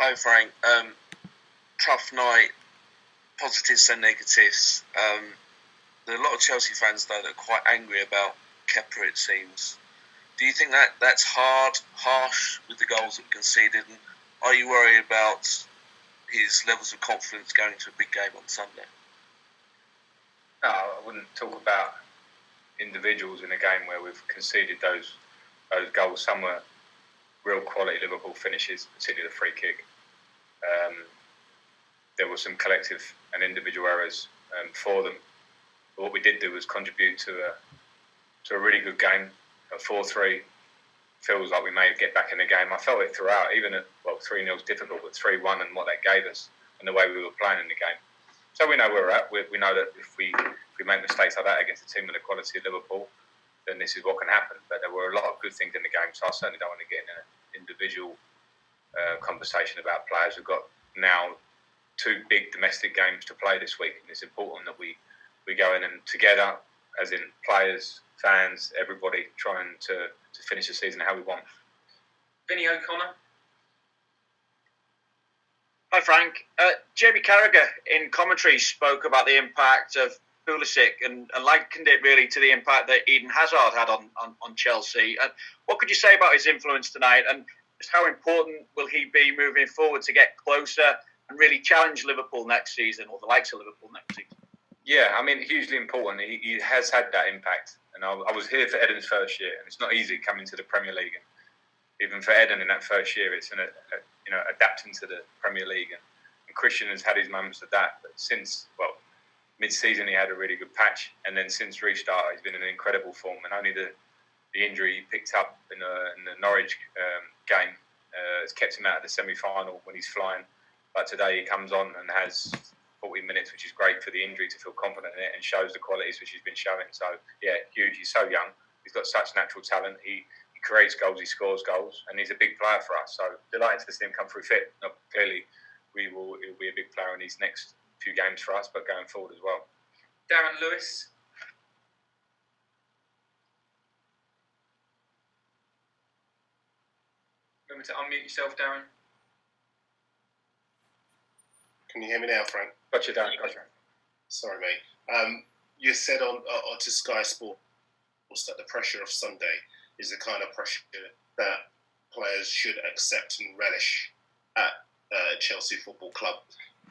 Hi Frank. Tough night, positives and negatives. There are a lot of Chelsea fans though that are quite angry about Kepa. It seems. Do you think that that's harsh with the goals that were conceded? And are you worried about his levels of confidence going to a big game on Sunday? No, I wouldn't talk about individuals in a game where we've conceded those goals. Some were real quality Liverpool finishes, particularly the free kick. There were some collective and individual errors for them. But what we did do was contribute to a really good game. At 4-3 feels like we may get back in the game. I felt it throughout, even at 3-0 is difficult, but 3-1 and what that gave us and the way we were playing in the game. So we know where we're at. We know that if we make mistakes like that against a team with the quality of Liverpool, then this is what can happen. But there were a lot of good things in the game, so I certainly don't want to get in an individual conversation about players. We've got now 2 big domestic games to play this week, and it's important that we go in and together, as in players, fans, everybody, trying to finish the season how we want. Vinny O'Connor. Hi Frank. Jamie Carragher in commentary spoke about the impact of Pulisic and likened it really to the impact that Eden Hazard had on Chelsea. What could you say about his influence tonight, and just how important will he be moving forward to get closer and really challenge Liverpool next season, or the likes of Liverpool next season? Yeah, I mean, hugely important. He has had that impact. And I was here for Eden's first year, and it's not easy coming to the Premier League. And even for Eden in that first year, it's adapting to the Premier League. And Christian has had his moments of that. But since, mid-season he had a really good patch. And then since restart, he's been in incredible form. And only the injury he picked up in the Norwich game has kept him out of the semi-final when he's flying. But today he comes on and has 40 minutes, which is great for the injury to feel confident in it, and shows the qualities which he's been showing. So, yeah, huge. He's so young. He's got such natural talent. He creates goals, he scores goals, and he's a big player for us. So, delighted to see him come through fit. Now, clearly, he'll be a big player in these next few games for us, but going forward as well. Darren Lewis. Remember to unmute yourself, Darren. Can you hear me now, Frank? Gotcha, Darren. Gotcha. Sorry, mate. You said on to Sky Sports that the pressure of Sunday is the kind of pressure that players should accept and relish at Chelsea Football Club.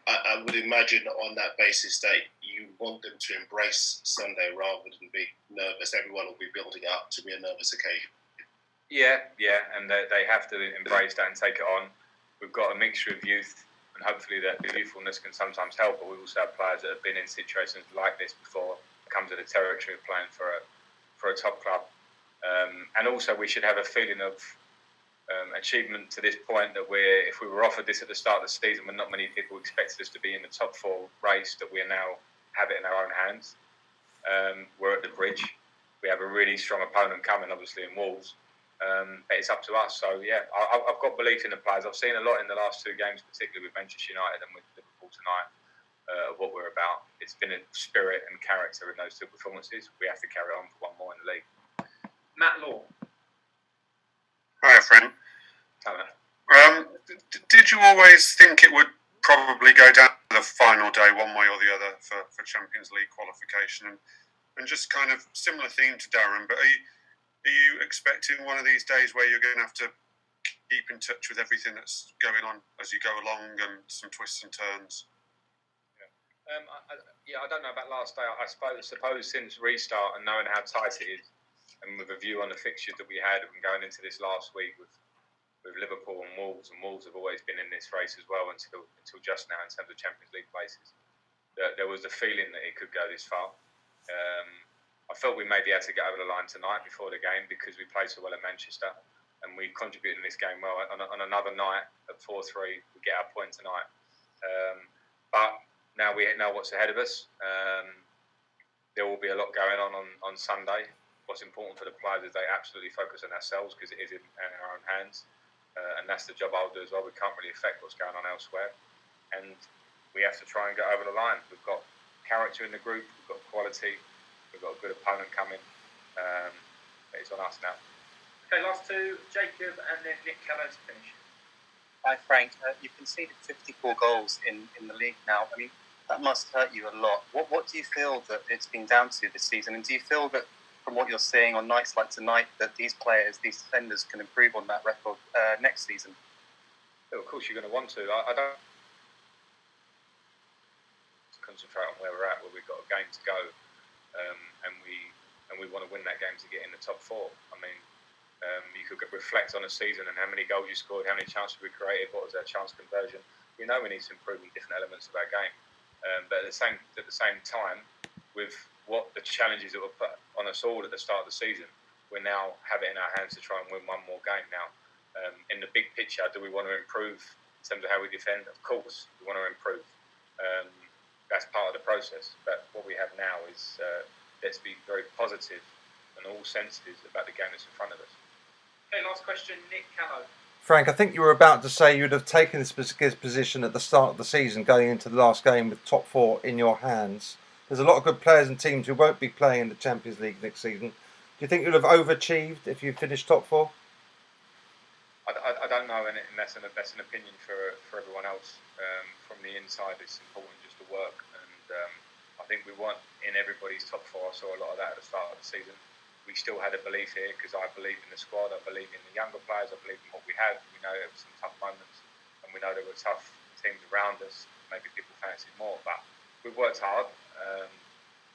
I would imagine on that basis that you want them to embrace Sunday rather than be nervous. Everyone will be building up to be a nervous occasion. Yeah, and they have to embrace that and take it on. We've got a mixture of youth, and hopefully that youthfulness can sometimes help, but we also have players that have been in situations like this before, come to the territory of playing for a top club. And also we should have a feeling of achievement to this point that if we were offered this at the start of the season when not many people expected us to be in the top 4 race, that we now have it in our own hands. We're at the bridge. We have a really strong opponent coming, obviously, in Wolves. But it's up to us. So, yeah, I've got belief in the players. I've seen a lot in the last 2 games, particularly with Manchester United and with Liverpool tonight, of what we're about. It's been a spirit and character in those 2 performances. We have to carry on for one more in the league. Matt Law. Hi, friend. Hello. Did you always think it would probably go down to the final day, one way or the other, for Champions League qualification? And just kind of similar theme to Darren, but are you expecting one of these days where you're going to have to keep in touch with everything that's going on as you go along and some twists and turns? I don't know about last day. I suppose since restart and knowing how tight it is, and with a view on the fixtures that we had and going into this last week with Liverpool and Wolves have always been in this race as well until just now in terms of Champions League places. There was the feeling that it could go this far. I felt we may be able to get over the line tonight before the game because we played so well at Manchester and we contributed in this game well. On another night at 4-3, we get our point tonight. But now we know what's ahead of us. There will be a lot going on Sunday. What's important for the players is they absolutely focus on ourselves because it is in our own hands. And that's the job I'll do as well. We can't really affect what's going on elsewhere. And we have to try and get over the line. We've got character in the group. We've got quality. We've got a good opponent coming. But it's on us now. Okay, last 2, Jacob and then Nick Keller to finish. Hi Frank, you've conceded 54 goals in the league now. I mean, that must hurt you a lot. What do you feel that it's been down to this season? And do you feel that from what you're seeing on nights like tonight, that these players, these defenders can improve on that record next season? Of course, you're going to want to. I don't concentrate on where we're at, where we've got a game to go, and we want to win that game to get in the top four. I mean, you could reflect on a season and how many goals you scored, how many chances we created, what was our chance conversion. We know we need to improve in different elements of our game, but at the same time, with what the challenges that were put on us all at the start of the season, we now have it in our hands to try and win one more game. Now, in the big picture, do we want to improve in terms of how we defend? Of course, we want to improve. That's part of the process. But what we have now is let's be very positive and all sensitive about the game that's in front of us. Okay, last question, Nick Callow. Frank, I think you were about to say you'd have taken this position at the start of the season, going into the last game with top four in your hands. There's a lot of good players and teams who won't be playing in the Champions League next season. Do you think you'd have overachieved if you finished top four? I don't know, and that's an opinion for everyone else. From the inside, it's important just to work, and I think we want in everybody's top four. I saw a lot of that at the start of the season. We still had a belief here because I believe in the squad, I believe in the younger players, I believe in what we have. We know there were some tough moments, and we know there were tough teams around us. Maybe people fancied more, but we've worked hard.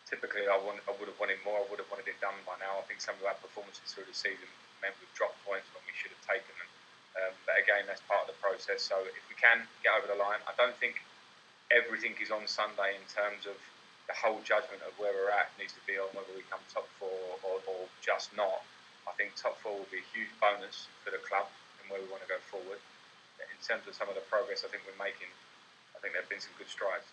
Typically, I would have wanted more. I would have wanted it done by now. I think some of our performances through the season meant we've dropped points when we should have taken them. But again, that's part of the process. So if we can get over the line, I don't think everything is on Sunday in terms of the whole judgment of where we're at needs to be on whether we come top four or just not. I think top four will be a huge bonus for the club and where we want to go forward. In terms of some of the progress I think we're making, I think there have been some good strides.